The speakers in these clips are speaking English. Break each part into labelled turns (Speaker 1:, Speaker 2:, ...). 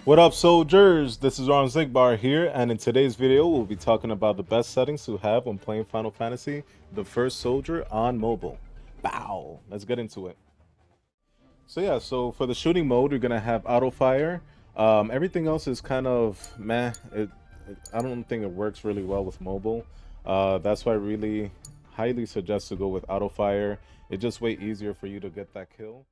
Speaker 1: What up, soldiers? This is Ron Zigbar here, and in today's video, we'll be talking about the best settings to have when playing Final Fantasy, the first soldier on mobile. Bow! Let's get into it. So for the shooting mode, you're gonna have auto fire. Everything else is kind of meh. I don't think it works really well with mobile. That's why I really highly suggest to go with auto fire. It's just way easier for you to get that kill.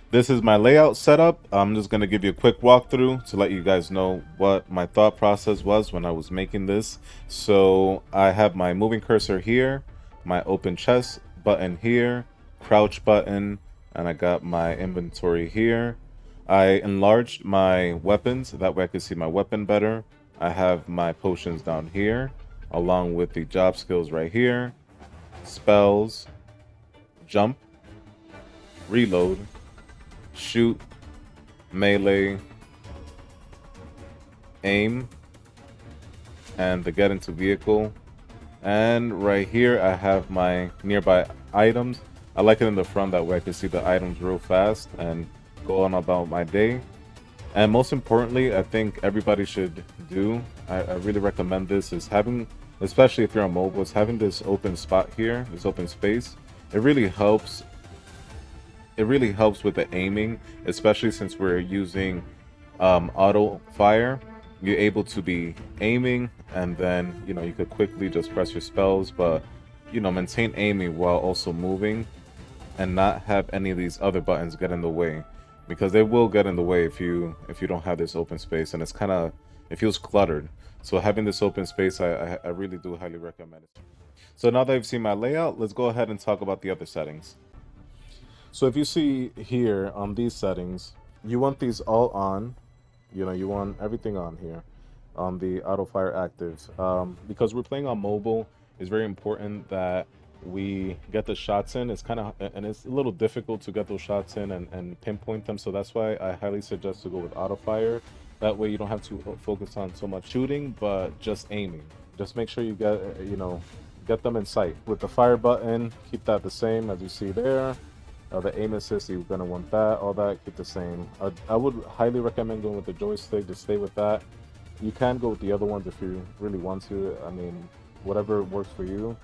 Speaker 1: This is my layout setup. I'm just going to give you a quick walkthrough to let you guys know what my thought process was when I was making this. So I have my moving cursor here, my open chest button here, crouch button, and I got my inventory here. I enlarged my weapons, that way I can see my weapon better. I have my potions down here, along with the job skills right here, spells, jump, reload, shoot, melee, aim, and the get into vehicle. And right here I have my nearby items. I like it in the front, that way I can see the items real fast and go on about my day. And most importantly, I think everybody should do, I really recommend this, is having, especially if you're on mobile, is having this open spot here, this open space. It really helps with the aiming, especially since we're using auto fire. You're able to be aiming, and then you could quickly just press your spells, but maintain aiming while also moving, and not have any of these other buttons get in the way, because they will get in the way if you don't have this open space, and it feels cluttered. So having this open space, I really do highly recommend it. So now that I've seen my layout, let's go ahead and talk about the other settings. So if you see here on these settings, you want these all on. You want everything on here on the auto fire active. Because we're playing on mobile, it's very important that we get the shots in. It's a little difficult to get those shots in and pinpoint them. So that's why I highly suggest to go with auto fire. That way you don't have to focus on so much shooting, but just aiming. Just make sure you get them in sight. With the fire button, keep that the same as you see there. The aim assist, you're going to want that, all that, keep the same. I would highly recommend going with the joystick, just stay with that. You can go with the other ones if you really want to. I mean, whatever works for you.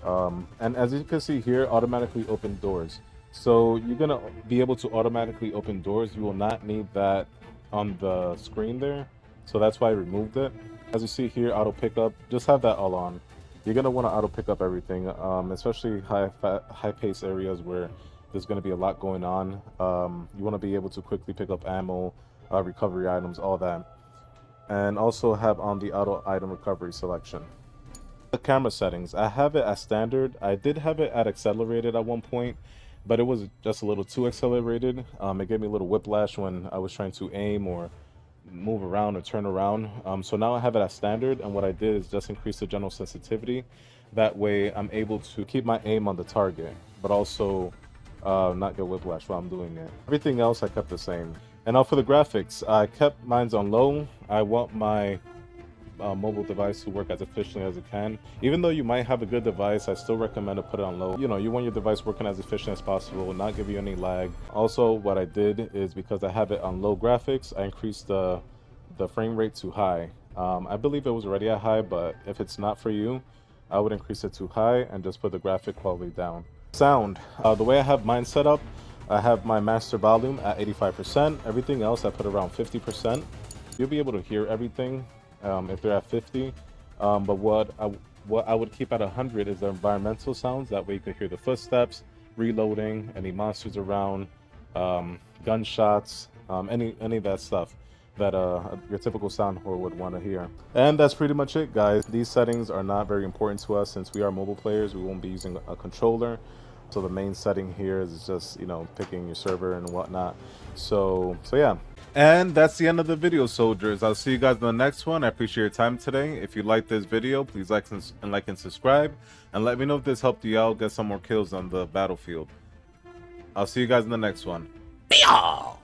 Speaker 1: And as you can see here, automatically open doors. So you're going to be able to automatically open doors. You will not need that on the screen there. So that's why I removed it. As you see here, auto pickup, just have that all on. You're going to want to auto pick up everything, especially high-paced areas where there's going to be a lot going on. You want to be able to quickly pick up ammo, recovery items, all that. And also have on the auto item recovery selection. The camera settings, I have it as standard. I did have it at accelerated at one point, but it was just a little too accelerated. It gave me a little whiplash when I was trying to aim or move around or turn around. So now I have it as standard, and what I did is just increase the general sensitivity. That way I'm able to keep my aim on the target, but also not get whiplash while I'm doing it. Everything else I kept the same. And now for the graphics, I kept mine on low. I want my mobile device to work as efficiently as it can. Even though you might have a good device, I still recommend to put it on low. You want your device working as efficient as possible, not give you any lag. Also, what I did is, because I have it on low graphics, I increased the frame rate to high. I believe it was already at high, but if it's not for you, I would increase it to high and just put the graphic quality down. Sound, the way I have mine set up, I have my master volume at 85%. Everything else I put around 50%. You'll be able to hear everything if they're at 50. But what I would keep at 100 is the environmental sounds. That way you can hear the footsteps, reloading, any monsters around, gunshots, any of that stuff that your typical sound whore would want to hear. And that's pretty much it, guys. These settings are not very important to us since we are mobile players. We won't be using a controller. So the main setting here is just, picking your server and whatnot. So yeah. And that's the end of the video, soldiers. I'll see you guys in the next one. I appreciate your time today. If you like this video, please like and subscribe. And let me know if this helped you out get some more kills on the battlefield. I'll see you guys in the next one. Be all!